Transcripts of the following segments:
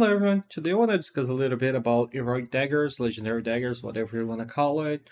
Hello everyone, today I want to discuss a little bit about heroic daggers, legendary daggers, whatever you want to call it,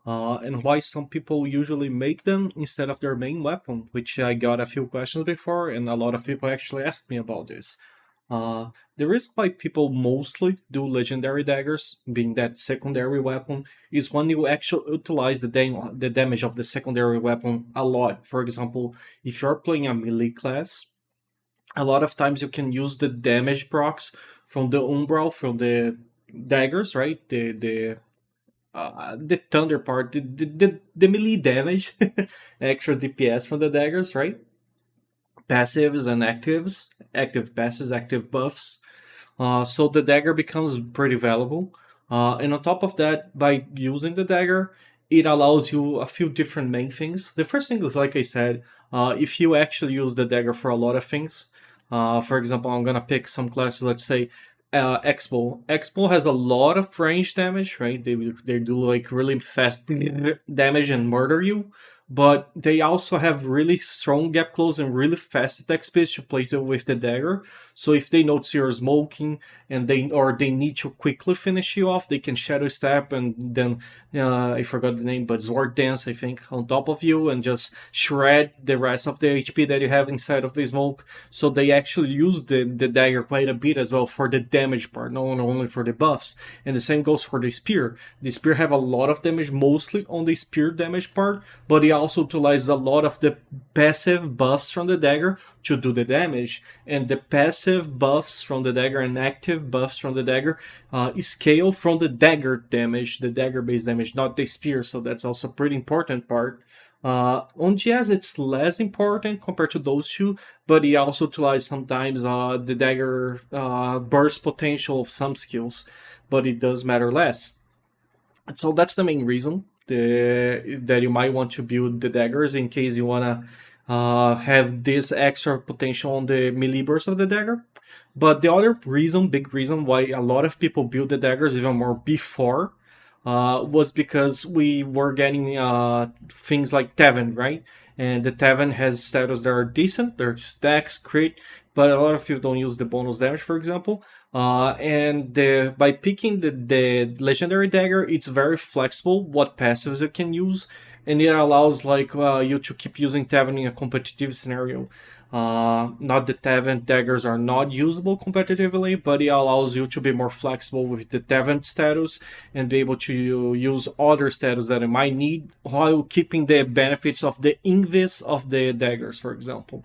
and why some people usually make them instead of their main weapon, which I got a few questions before, and a lot of people actually asked me about this. The reason why people mostly do legendary daggers, being that secondary weapon, is when you actually utilize the damage of the secondary weapon a lot. For example, if you're playing a melee class, a lot of times you can use the damage procs from the umbral from the daggers, right? The thunder part, the melee damage, extra DPS from the daggers, right? Passives and actives, active passes, active buffs. So the dagger becomes pretty valuable. And on top of that, by using the dagger, it allows you a few different main things. The first thing is, like I said, if you actually use the dagger for a lot of things, for example, I'm gonna pick some classes. Let's say Expo. Expo has a lot of range damage, right? They do like really fast damage and murder you, but they also have really strong gap close and really fast attack speed to play with the dagger. So if they notice you're smoking and they need to quickly finish you off, they can shadow step and then I forgot the name, but Sword Dance, I think, on top of you and just shred the rest of the HP that you have inside of the smoke. So they actually use the dagger quite a bit as well for the damage part, not only for the buffs. And the same goes for the spear. The spear have a lot of damage, mostly on the spear damage part, but it also utilizes a lot of the passive buffs from the dagger to do the damage. And the passive buffs from the dagger and active buffs from the dagger scale from the dagger damage, the dagger based damage, not the spear. So that's also a pretty important part. On GS, it's less important compared to those two, but it also utilizes sometimes the dagger burst potential of some skills, but it does matter less. So that's the main reason that you might want to build the daggers in case you want to have this extra potential on the melee burst of the dagger. But the other reason, big reason why a lot of people build the daggers even more before was because we were getting things like E.Tevent, right? And the E.Tevent has status that are decent, they're stacks, crit, but a lot of people don't use the bonus damage, for example. And by picking the legendary dagger, it's very flexible what passives you can use, and it allows like you to keep using E.Tevent in a competitive scenario. Not that E.Tevent daggers are not usable competitively, but it allows you to be more flexible with the E.Tevent status and be able to use other status that you might need while keeping the benefits of the invis of the daggers, for example.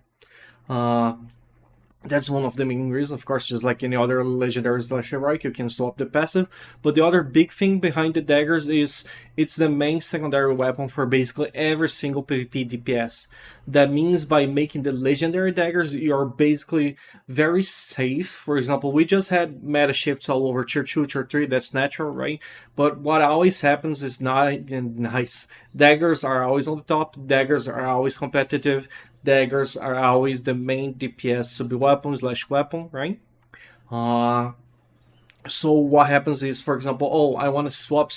That's one of the main reasons, of course, just like any other legendary slash heroic, you can swap the passive. But the other big thing behind the daggers is it's the main secondary weapon for basically every single PvP DPS. That means by making the legendary daggers, you're basically very safe. For example, we just had meta shifts all over tier 2, tier 3, that's natural, right? But what always happens is nice. Daggers are always on the top, daggers are always competitive. Daggers are always the main DPS sub-weapon slash weapon, right? So what happens is, for example, oh, I want to swap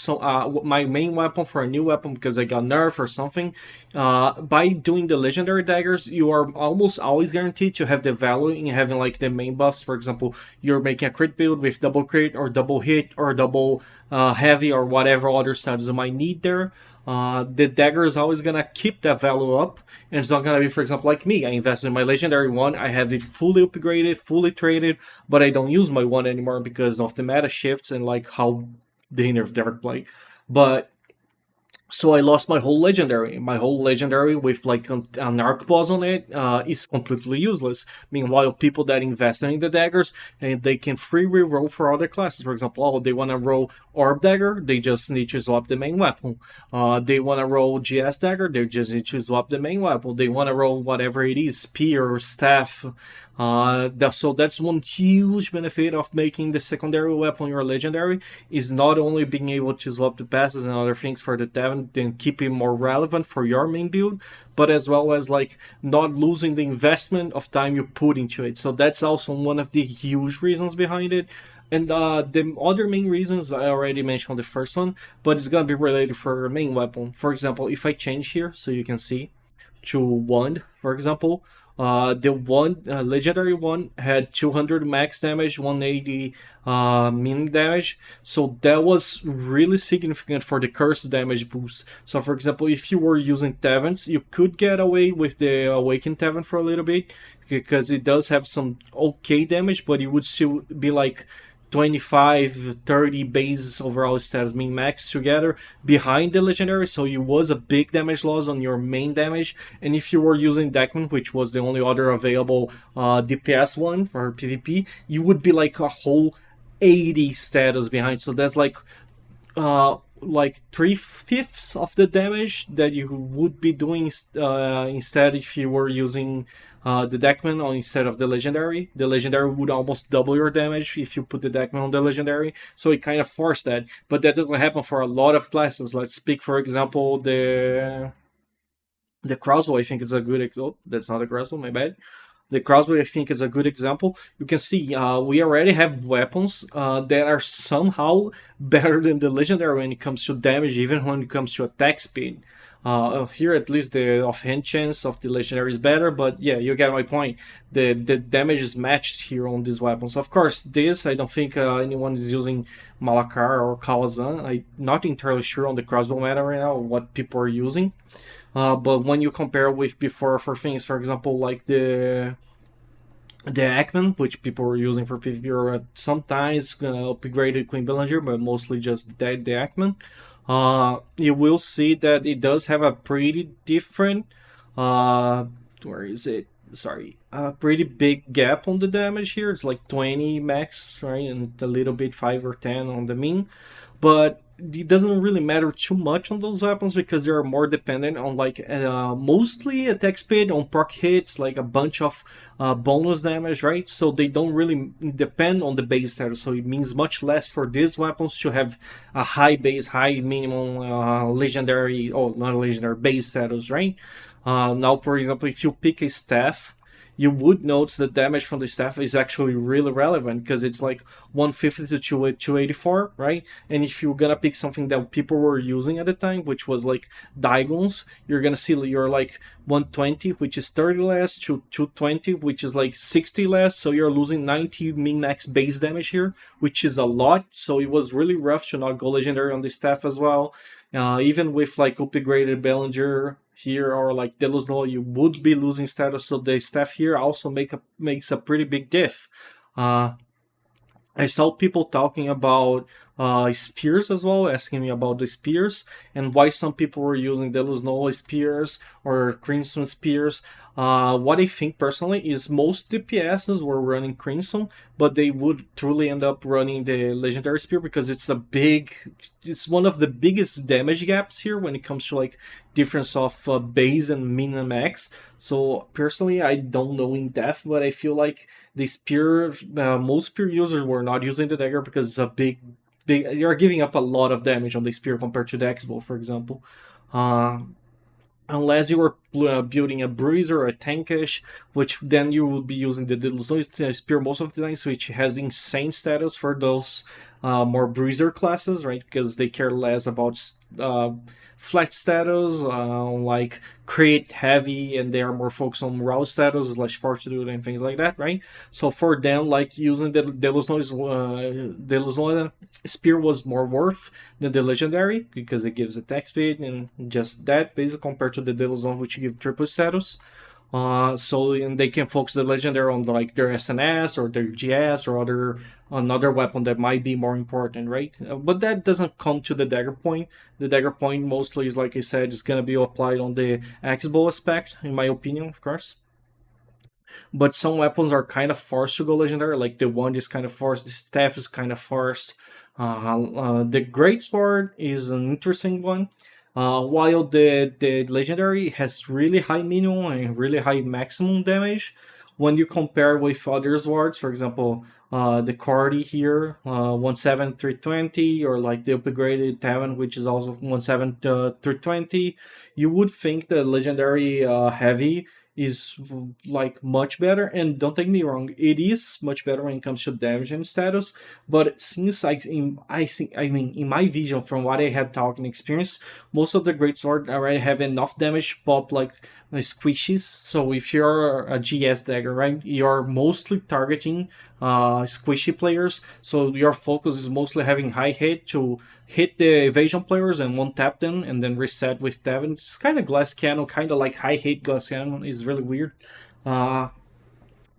my main weapon for a new weapon because I got nerfed or something. By doing the legendary daggers, you are almost always guaranteed to have the value in having like the main buffs. For example, you're making a crit build with double crit or double hit or double heavy or whatever other status you might need there. The dagger is always gonna keep that value up, and it's not gonna be, for example, like me. I invested in my legendary one, I have it fully upgraded, fully traded, but I don't use my one anymore because of the meta shifts and like how they nerf Darkblight. But so I lost my whole legendary. My whole legendary with like an arc boss on it is completely useless. Meanwhile, people that invest in the daggers, and they can free reroll for other classes. For example, oh, they want to roll Orb Dagger, they just need to swap the main weapon. They want to roll GS Dagger, they just need to swap the main weapon. They want to roll whatever it is, Spear or Staff. So that's one huge benefit of making the secondary weapon your legendary, is not only being able to swap the passes and other things for the Tevent and keep it more relevant for your main build, but as well as like not losing the investment of time you put into it. So that's also one of the huge reasons behind it. And the other main reasons I already mentioned the first one, but it's gonna be related for your main weapon. For example, if I change here, so you can see, to wand, for example, The one legendary one had 200 max damage, 180 min damage, so that was really significant for the curse damage boost. So for example, if you were using Tevents, you could get away with the Awakened Tevent for a little bit, because it does have some okay damage, but it would still be like 25, 30 base overall stats min max together behind the legendary, so it was a big damage loss on your main damage. And if you were using Deckman, which was the only other available DPS one for PvP, you would be like a whole 80 status behind. So that's like 3/5 of the damage that you would be doing instead if you were using the Deckman or instead of the legendary. The legendary would almost double your damage if you put the Deckman on the legendary, so it kind of forced that. But that doesn't happen for a lot of classes. Let's speak, for example, the crossbow. I think is a good example. That's not a crossbow, my bad. The crossbow, I think, is a good example. You can see we already have weapons that are somehow better than the legendary when it comes to damage, even when it comes to attack speed. Here, at least, the offhand chance of the legendary is better, but yeah, you get my point. The damage is matched here on these weapons. Of course, this, I don't think anyone is using Malakar or Kalazan. I'm not entirely sure on the crossbow meta right now what people are using. But when you compare with before for things, for example, like the Deckman, which people were using for PvP, or sometimes upgraded Queen Bellinger, but mostly just the Deckman, you will see that it does have a pretty different, where is it? Sorry, a pretty big gap on the damage here. It's like 20 max, right, and a little bit 5 or 10 on the min, but it doesn't really matter too much on those weapons because they're more dependent on like mostly attack speed, on proc hits, like a bunch of bonus damage, right? So they don't really depend on the base status, so it means much less for these weapons to have a high base, high minimum legendary, or not legendary, base status, right? Now, for example, if you pick a staff, you would notice the damage from the staff is actually really relevant because it's like 150 to 284, right? And if you're gonna pick something that people were using at the time, which was like Daggers, you're gonna see you're like 120, which is 30 less, to 220, which is like 60 less, so you're losing 90 min max base damage here, which is a lot. So it was really rough to not go legendary on the staff as well. Even with like upgraded Bellinger here or like Deluzhnoa, you would be losing status, so the staff here also makes a pretty big diff. I saw people talking about spears as well, asking me about the spears and why some people were using Deluzhnoa spears or Crimson spears. What I think personally is most DPSs were running Crimson, but they would truly end up running the Legendary Spear because it's one of the biggest damage gaps here when it comes to like difference of base and min and max. So personally, I don't know in depth, but I feel like the spear, most spear users were not using the dagger because it's a big, you're giving up a lot of damage on the spear compared to the X-bow, for example. Unless you were building a bruiser or a tankish, which then you would be using the Deluzhnoa spear most of the times, which has insane status for those more bruiser classes, right? Because they care less about flat status, like crit heavy, and they are more focused on raw status, like fortitude and things like that, right? So for them, like using the Deluzhnoa spear was more worth than the legendary because it gives attack speed and just that, basically, compared to the Deluzhnoa, which give triple status. So and they can focus the legendary on like their SNS or their GS or another weapon that might be more important, right? But that doesn't come to the dagger point. The dagger point mostly is, like I said, is gonna be applied on the X-bow aspect, in my opinion, of course. But some weapons are kind of forced to go legendary, like the wand is kind of forced, the staff is kind of forced. The Greatsword is an interesting one. While the legendary has really high minimum and really high maximum damage, when you compare with other swords, for example, the Cardi here, 17320, or like the upgraded E.Tevent, which is also 17320, you would think the legendary heavy is like much better. And don't take me wrong, it is much better when it comes to damage and status. But since I mean, in my vision, from what I have talked and experienced, most of the Greatsword already have enough damage pop like squishies. So if you're a GS dagger, right, you're mostly targeting squishy players. So your focus is mostly having high hit to hit the evasion players and one tap them and then reset with E.Tevent. It's kind of glass cannon, kind of like high hit glass cannon is really weird. Uh,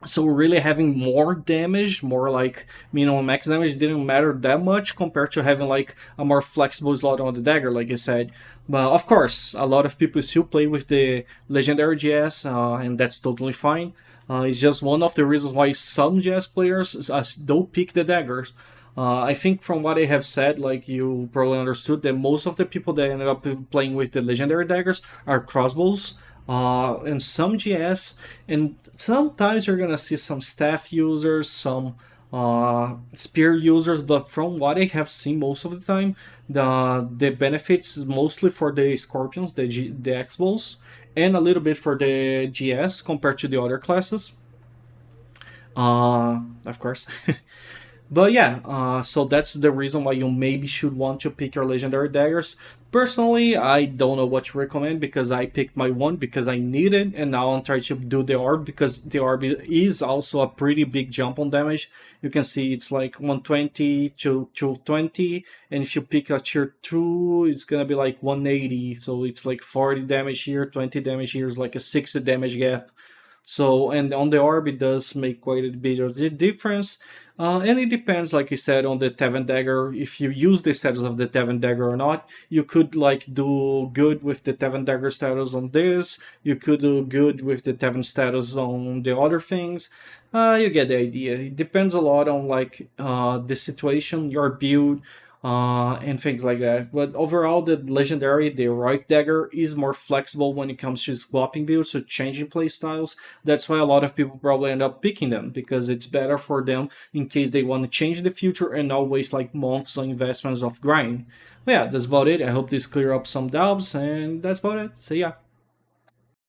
so really having more damage, more like minimum max damage didn't matter that much compared to having like a more flexible slot on the dagger, like I said. But of course, a lot of people still play with the legendary GS, and that's totally fine. It's just one of the reasons why some GS players don't pick the daggers. I think from what I have said, like you probably understood that most of the people that ended up playing with the legendary daggers are crossbows, and some GS, and sometimes you're gonna see some staff users, some spear users, but from what I have seen most of the time, the benefits is mostly for the scorpions, the X-bows, and a little bit for the GS compared to the other classes. Of course. But yeah, so that's the reason why you maybe should want to pick your legendary daggers. Personally, I don't know what to recommend because I picked my one because I need it, and now I'm trying to do the orb because the orb is also a pretty big jump on damage. You can see it's like 120 to 220, and if you pick a tier 2, it's gonna be like 180, so it's like 40 damage here, 20 damage here is like a 60 damage gap. So, and on the orb, it does make quite a bit of the difference. And it depends, like you said, on the E.Tevent Dagger. If you use the status of the E.Tevent Dagger or not, you could like do good with the E.Tevent Dagger status on this. You could do good with the E.Tevent status on the other things. You get the idea. It depends a lot on like the situation, your build, and things like that. But overall, the legendary, the right dagger, is more flexible when it comes to swapping builds, so changing playstyles. That's why a lot of people probably end up picking them, because it's better for them in case they want to change in the future and not waste like months on investments of grind. But yeah, that's about it. I hope this clear up some doubts, and that's about it. See ya.